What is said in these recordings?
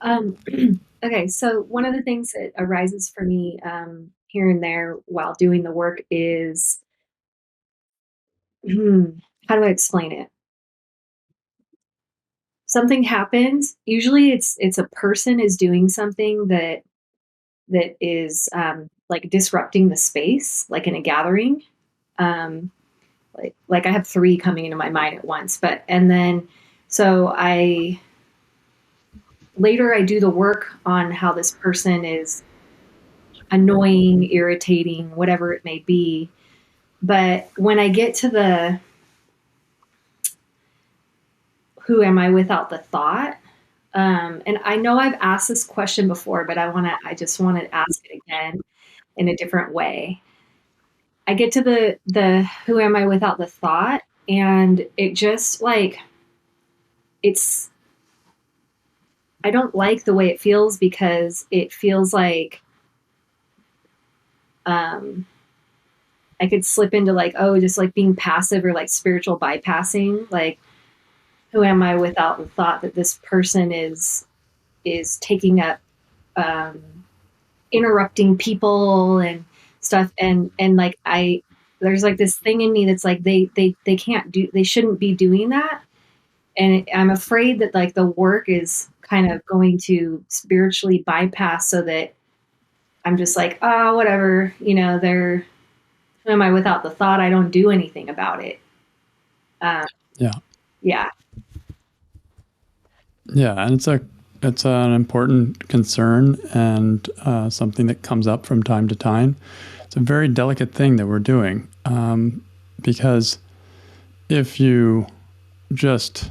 Okay, so one of the things that arises for me here and there while doing the work is how do I explain it? Something happens. Usually, it's a person is doing something that is like disrupting the space, like in a gathering. Um, like I have three coming into my mind at once, but and then so I later I do the work on how this person is annoying, irritating, whatever it may be. But when I get to the who am I without the thought, and I know I've asked this question before, but I just want to ask it again in a different way. I get to the who am I without the thought, and it just like it's I don't like the way it feels because it feels like um I could slip into like, oh, just like being passive or like spiritual bypassing. Like, who am I without the thought that this person is taking up um, interrupting people and stuff, and like I there's like this thing in me that's like they can't do they shouldn't be doing that, and I'm afraid that like the work is kind of going to spiritually bypass so that I'm just like, oh, whatever, they're who am I without the thought? I don't do anything about it. Um, Yeah. yeah. Yeah. And it's an important concern and something that comes up from time to time. It's a very delicate thing that we're doing because if you just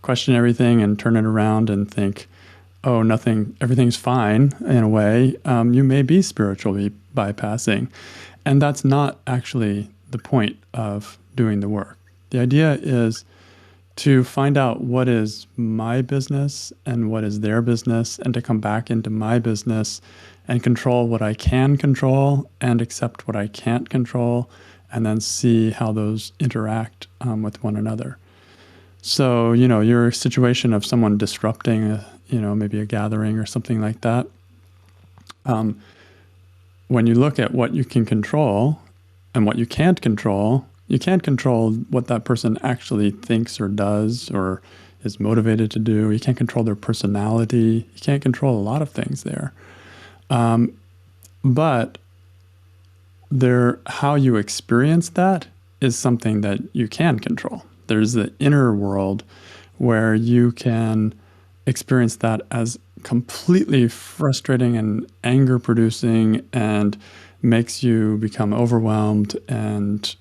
question everything and turn it around and think, oh, everything's fine in a way, you may be spiritually bypassing. And that's not actually the point of doing the work. The idea is to find out what is my business and what is their business, and to come back into my business and control what I can control and accept what I can't control, and then see how those interact with one another. So, your situation of someone disrupting, maybe a gathering or something like that, when you look at what you can control and what you can't control what that person actually thinks or does or is motivated to do. You can't control their personality. You can't control a lot of things there. But how you experience that is something that you can control. There's the inner world where you can experience that as completely frustrating and anger producing and makes you become overwhelmed and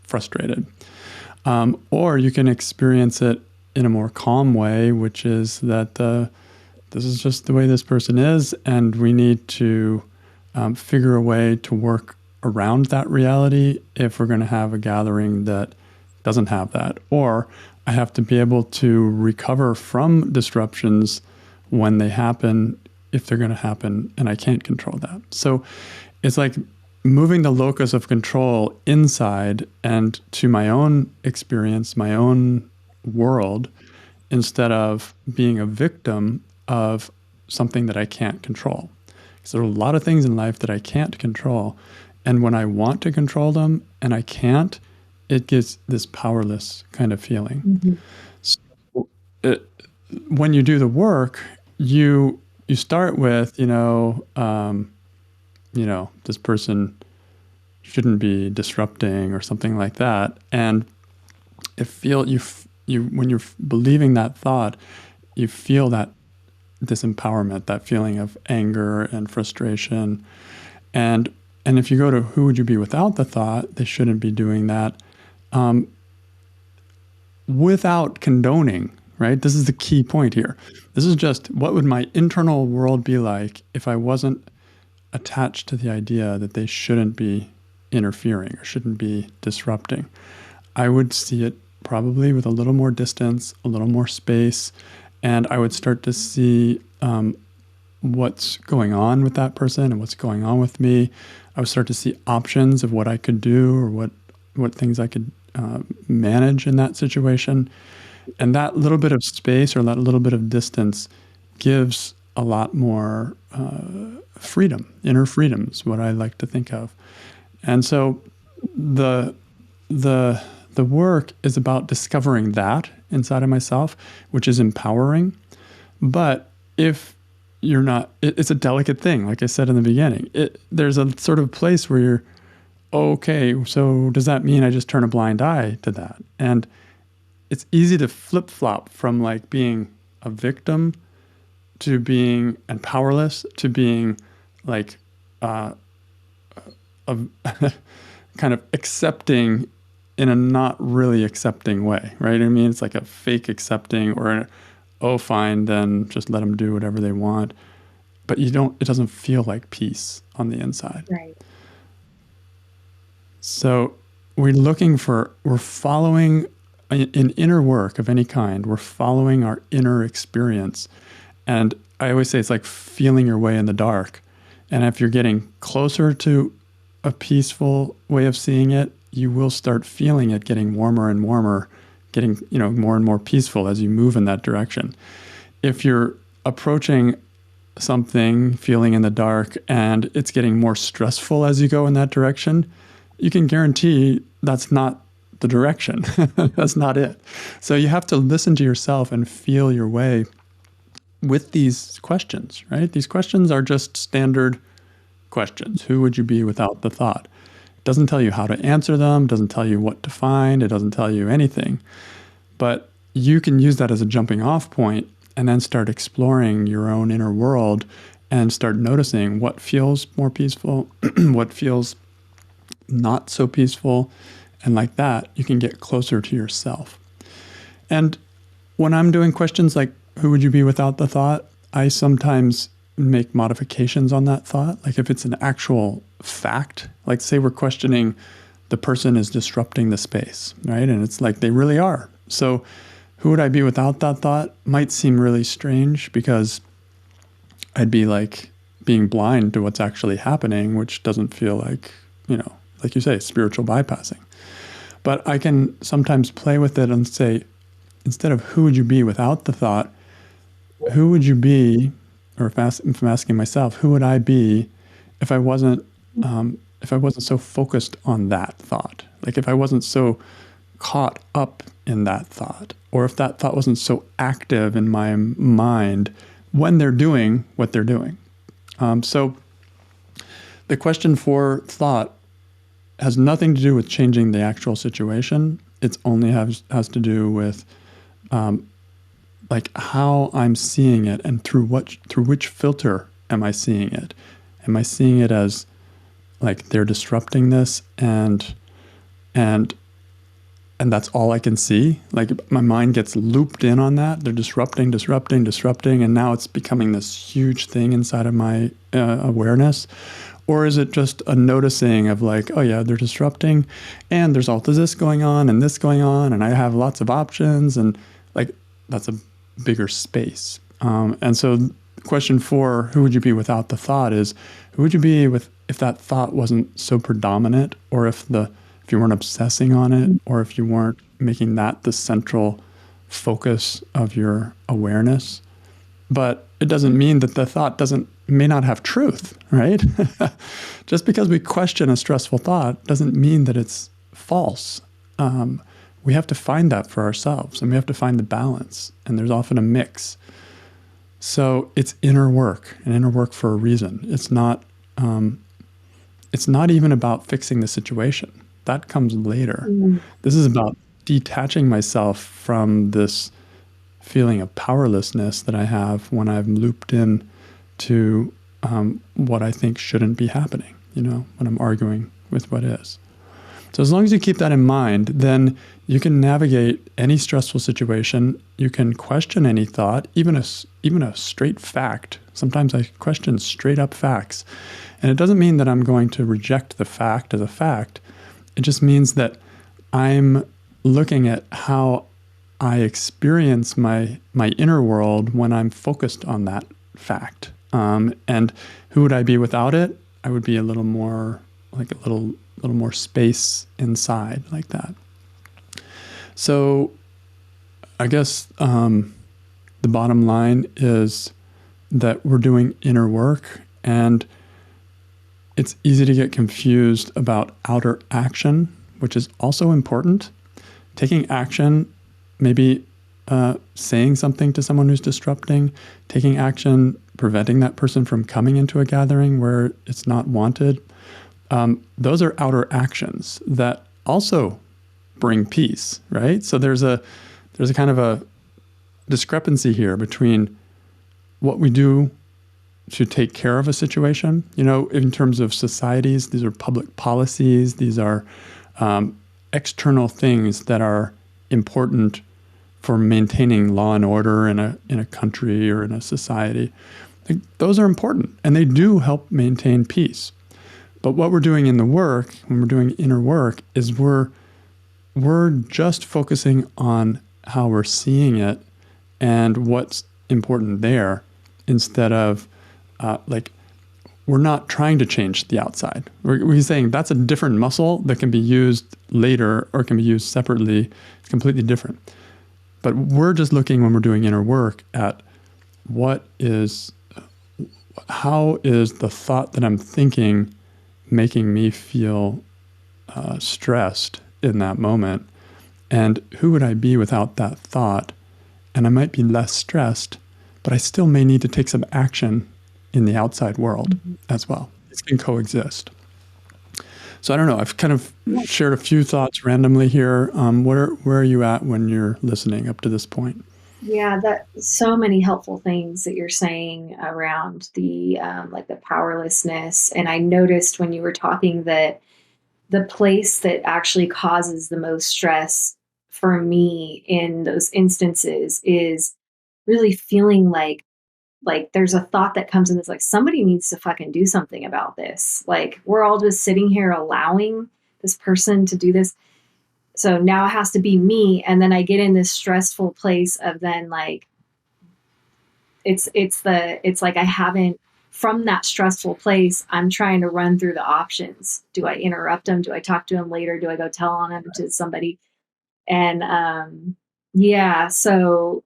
frustrated. Or you can experience it in a more calm way, which is that this is just the way this person is, and we need to figure a way to work around that reality if we're going to have a gathering that doesn't have that. Or I have to be able to recover from disruptions when they happen, if they're going to happen, and I can't control that. So it's like moving the locus of control inside and to my own experience, my own world, instead of being a victim of something that I can't control. Because there are a lot of things in life that I can't control. And when I want to control them and I can't, it gives this powerless kind of feeling. Mm-hmm. So when you do the work, you start with, this person shouldn't be disrupting or something like that. And when you're believing that thought, you feel that disempowerment, that feeling of anger and frustration. And if you go to who would you be without the thought, they shouldn't be doing that, without condoning, right? This is the key point here. This is just what would my internal world be like if I wasn't attached to the idea that they shouldn't be interfering or shouldn't be disrupting. I would see it probably with a little more distance, a little more space, and I would start to see what's going on with that person and what's going on with me. I would start to see options of what I could do or what things I could manage in that situation. And that little bit of space or that little bit of distance gives a lot more freedom. Inner freedom is what I like to think of. And so the work is about discovering that inside of myself, which is empowering. But if you're not, it's a delicate thing. Like I said in the beginning, there's a sort of place where you're, okay, so does that mean I just turn a blind eye to that? And it's easy to flip-flop from like being a victim to being and powerless to being like a kind of accepting in a not really accepting way, right? I mean, it's like a fake accepting or oh, fine, then just let them do whatever they want. But it doesn't feel like peace on the inside. Right. So we're following in inner work of any kind, we're following our inner experience. And I always say it's like feeling your way in the dark. And if you're getting closer to a peaceful way of seeing it, you will start feeling it getting warmer and warmer, getting, more and more peaceful as you move in that direction. If you're approaching something, feeling in the dark, and it's getting more stressful as you go in that direction, you can guarantee that's not the direction. That's not it. So you have to listen to yourself and feel your way with these questions, right? These questions are just standard questions. Who would you be without the thought? It doesn't tell you how to answer them, doesn't tell you what to find, it doesn't tell you anything. But you can use that as a jumping off point and then start exploring your own inner world and start noticing what feels more peaceful, what feels not so peaceful. And like that, you can get closer to yourself. And when I'm doing questions like, who would you be without the thought? I sometimes make modifications on that thought. Like if it's an actual fact, like say we're questioning the person is disrupting the space, right? And it's like they really are. So who would I be without that thought? Might seem really strange because I'd be like being blind to what's actually happening, which doesn't feel like, like you say, spiritual bypassing. But I can sometimes play with it and say, instead of who would you be without the thought, who would you be, or if I'm asking myself, who would I be if I wasn't so focused on that thought? Like if I wasn't so caught up in that thought, or if that thought wasn't so active in my mind when they're doing what they're doing. So the question for thought has nothing to do with changing the actual situation. It's only has to do with like how I'm seeing it and through which filter am I seeing it? Am I seeing it as like they're disrupting this and that's all I can see? Like my mind gets looped in on that. They're disrupting, and now it's becoming this huge thing inside of my awareness. Or is it just a noticing of like, oh yeah, they're disrupting and there's all this going on and this going on and I have lots of options and like that's a bigger space. And so question 4, who would you be without the thought is, who would you be if that thought wasn't so predominant, or if you weren't obsessing on it, or if you weren't making that the central focus of your awareness. But it doesn't mean that the thought may not have truth, right? Just because we question a stressful thought doesn't mean that it's false. We have to find that for ourselves, and we have to find the balance, and there's often a mix. So it's inner work, and inner work for a reason. It's not even about fixing the situation. That comes later. This is about detaching myself from this feeling of powerlessness that I have when I've looped in to what I think shouldn't be happening, when I'm arguing with what is. So as long as you keep that in mind, then you can navigate any stressful situation. You can question any thought, even a straight fact. Sometimes I question straight up facts. And it doesn't mean that I'm going to reject the fact as a fact. It just means that I'm looking at how I experience my inner world when I'm focused on that fact. And who would I be without it? I would be a little more space inside, like that. So I guess the bottom line is that we're doing inner work, and it's easy to get confused about outer action, which is also important. Taking action, maybe saying something to someone who's disrupting, taking action, preventing that person from coming into a gathering where it's not wanted. Those are outer actions that also bring peace, right? So there's a kind of a discrepancy here between what we do to take care of a situation. You know, in terms of societies, these are public policies. These are external things that are important for maintaining law and order in a country or in a society. Those are important, and they do help maintain peace. But what we're doing in the work, when we're doing inner work, is we're just focusing on how we're seeing it and what's important there, instead of we're not trying to change the outside. We're saying that's a different muscle that can be used later or can be used separately. It's completely different. But we're just looking, when we're doing inner work, at how is the thought that I'm thinking making me feel stressed in that moment? And who would I be without that thought? And I might be less stressed, but I still may need to take some action in the outside world as well. It can coexist. So I don't know. I've kind of shared a few thoughts randomly here. Where are you at when you're listening up to this point? Yeah, that so many helpful things that you're saying around the like the powerlessness. And I noticed when you were talking that the place that actually causes the most stress for me in those instances is really feeling like there's a thought that comes in that's like somebody needs to fucking do something about this. Like we're all just sitting here allowing this person to do this. So now it has to be me, and then I get in this stressful place of then like it's like I haven't, from that stressful place, I'm trying to run through the options. Do I interrupt them? Do I talk to him later? Do I go tell on him to somebody? And yeah, so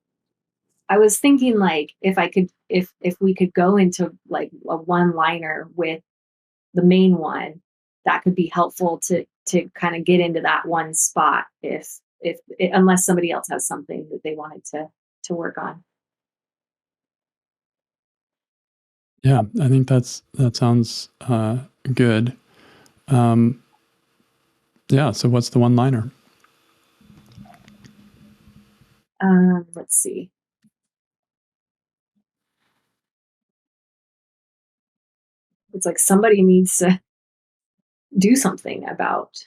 I was thinking like if I could, if we could go into like a one liner with the main one, that could be helpful to kind of get into that one spot if unless somebody else has something that they wanted to work on. Yeah, I think that sounds good. Um, yeah. So what's the one liner? Let's see. It's like somebody needs to do something about